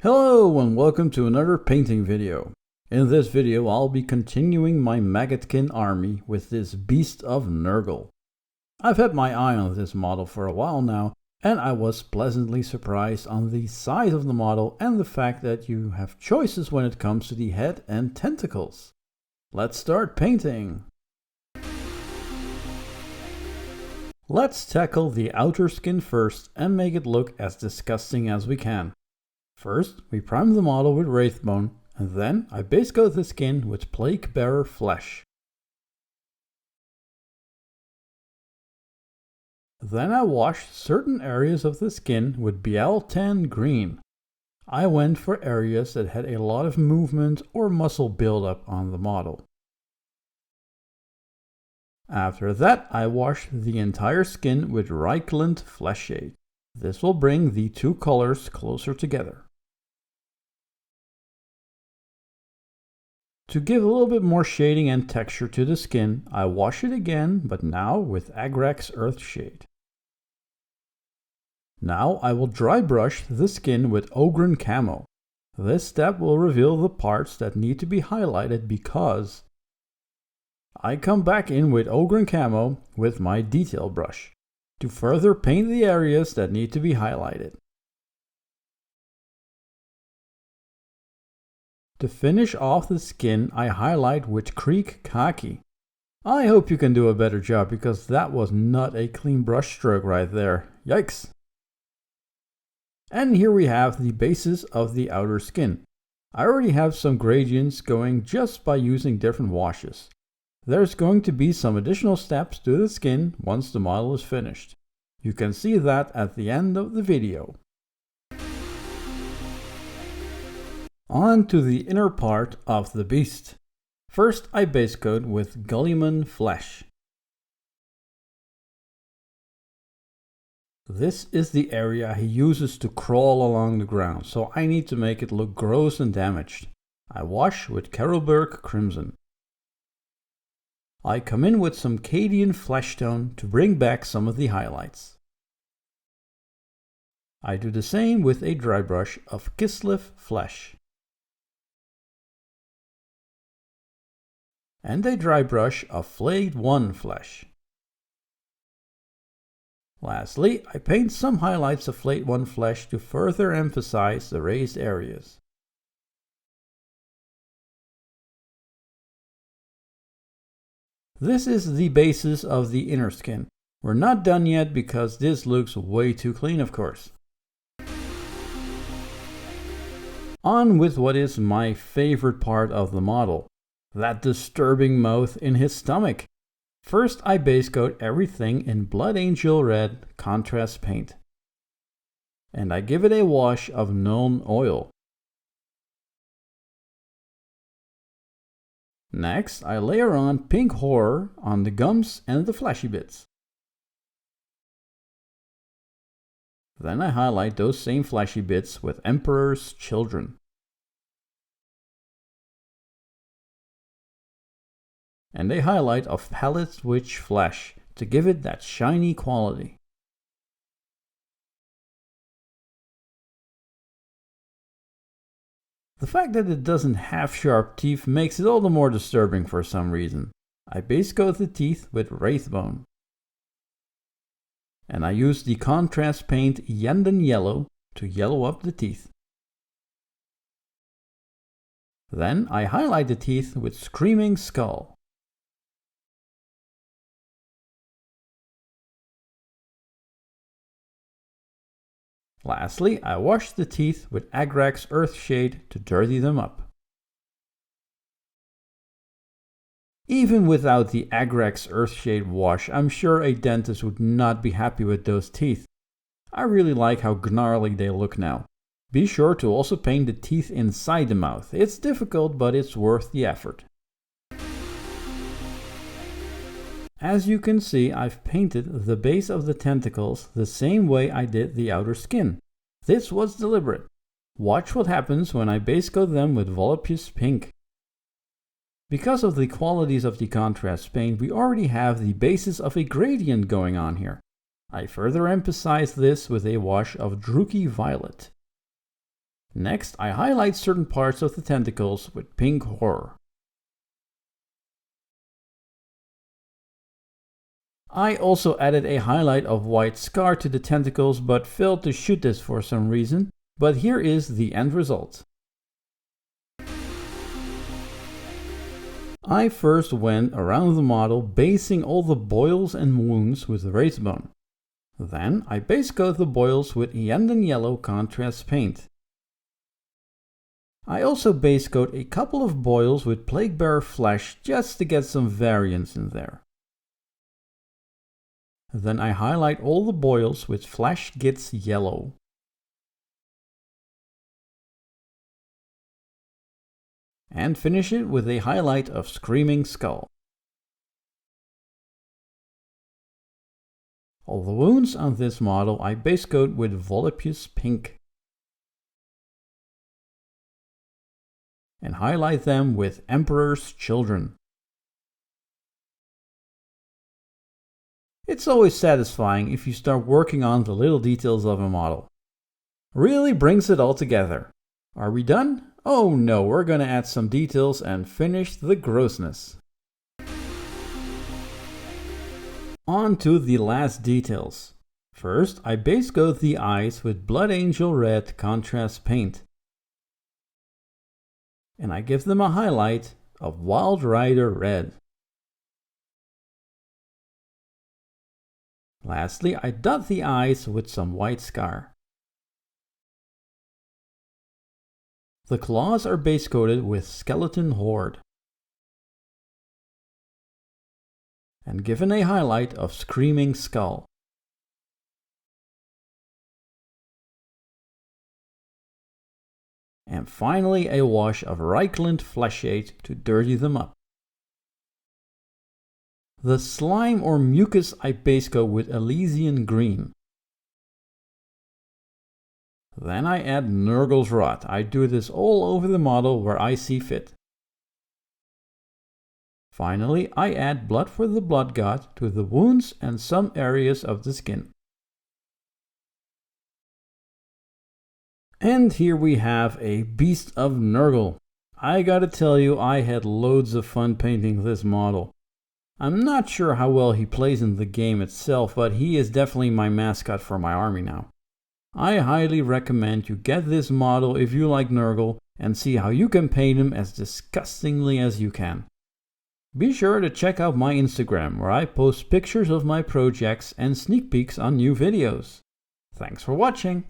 Hello and welcome to another painting video. In this video I'll be continuing my Maggotkin army with this Beast of Nurgle. I've had my eye on this model for a while now, and I was pleasantly surprised on the size of the model and the fact that you have choices when it comes to the head and tentacles. Let's start painting! Let's tackle the outer skin first and make it look as disgusting as we can. First, we prime the model with Wraithbone, and then I base coat the skin with Plaguebearer Flesh. Then I washed certain areas of the skin with Biel-Tan Green. I went for areas that had a lot of movement or muscle buildup on the model. After that, I washed the entire skin with Reikland Fleshshade. This will bring the two colors closer together. To give a little bit more shading and texture to the skin, I wash it again, but now with Agrax Earthshade. Now I will dry brush the skin with Ogryn Camo. This step will reveal the parts that need to be highlighted because I come back in with Ogryn Camo with my detail brush to further paint the areas that need to be highlighted. To finish off the skin, I highlight with Krieg Khaki. I hope you can do a better job because that was not a clean brush stroke right there. Yikes! And here we have the basis of the outer skin. I already have some gradients going just by using different washes. There's going to be some additional steps to the skin once the model is finished. You can see that at the end of the video. On to the inner part of the beast. First I base coat with Guilliman Flesh. This is the area he uses to crawl along the ground, so I need to make it look gross and damaged. I wash with Carroburg Crimson. I come in with some Cadian Fleshtone to bring back some of the highlights. I do the same with a dry brush of Kislev Flesh. And a dry brush of Flayed One Flesh. Lastly, I paint some highlights of Flayed One Flesh to further emphasize the raised areas. This is the basis of the inner skin. We're not done yet because this looks way too clean, of course. On with what is my favorite part of the model. That disturbing mouth in his stomach. First I base coat everything in Blood Angel Red contrast paint. And I give it a wash of Nuln Oil. Next I layer on Pink Horror on the gums and the fleshy bits. Then I highlight those same fleshy bits with Emperor's Children. And a highlight of Pallid Wych Flesh to give it that shiny quality. The fact that it doesn't have sharp teeth makes it all the more disturbing for some reason. I base coat the teeth with Wraithbone. And I use the contrast paint Iyanden Yellow to yellow up the teeth. Then I highlight the teeth with Screaming Skull. Lastly, I wash the teeth with Agrax Earthshade to dirty them up. Even without the Agrax Earthshade wash, I'm sure a dentist would not be happy with those teeth. I really like how gnarly they look now. Be sure to also paint the teeth inside the mouth. It's difficult, but it's worth the effort. As you can see, I've painted the base of the tentacles the same way I did the outer skin. This was deliberate. Watch what happens when I base coat them with Voluptuous Pink. Because of the qualities of the contrast paint, we already have the basis of a gradient going on here. I further emphasize this with a wash of Druchii Violet. Next, I highlight certain parts of the tentacles with pink horror. I also added a highlight of white scar to the tentacles but failed to shoot this for some reason, but here is the end result. I first went around the model basing all the boils and wounds with Wraithbone. Then I base coat the boils with Iyanden Yellow contrast paint. I also base coat a couple of boils with Plaguebearer Flesh just to get some variance in there. Then I highlight all the boils with Flesh Gitz Yellow. And finish it with a highlight of Screaming Skull. All the wounds on this model I base coat with Voluptuous Pink. And highlight them with Emperor's Children. It's always satisfying if you start working on the little details of a model. Really brings it all together. Are we done? Oh no, we're gonna add some details and finish the grossness. On to the last details. First, I base coat the eyes with Blood Angel Red contrast paint. And I give them a highlight of Wild Rider Red. Lastly, I dot the eyes with some white scar. The claws are base coated with Skeleton Horde. And given a highlight of Screaming Skull. And finally a wash of Reikland Fleshshade to dirty them up. The slime or mucus I base coat with Elysian Green. Then I add Nurgles Rot. I do this all over the model where I see fit. Finally, I add Blood for the Blood God to the wounds and some areas of the skin. And here we have a Beast of Nurgle. I gotta tell you, I had loads of fun painting this model. I'm not sure how well he plays in the game itself, but he is definitely my mascot for my army now. I highly recommend you get this model if you like Nurgle and see how you can paint him as disgustingly as you can. Be sure to check out my Instagram where I post pictures of my projects and sneak peeks on new videos. Thanks for watching!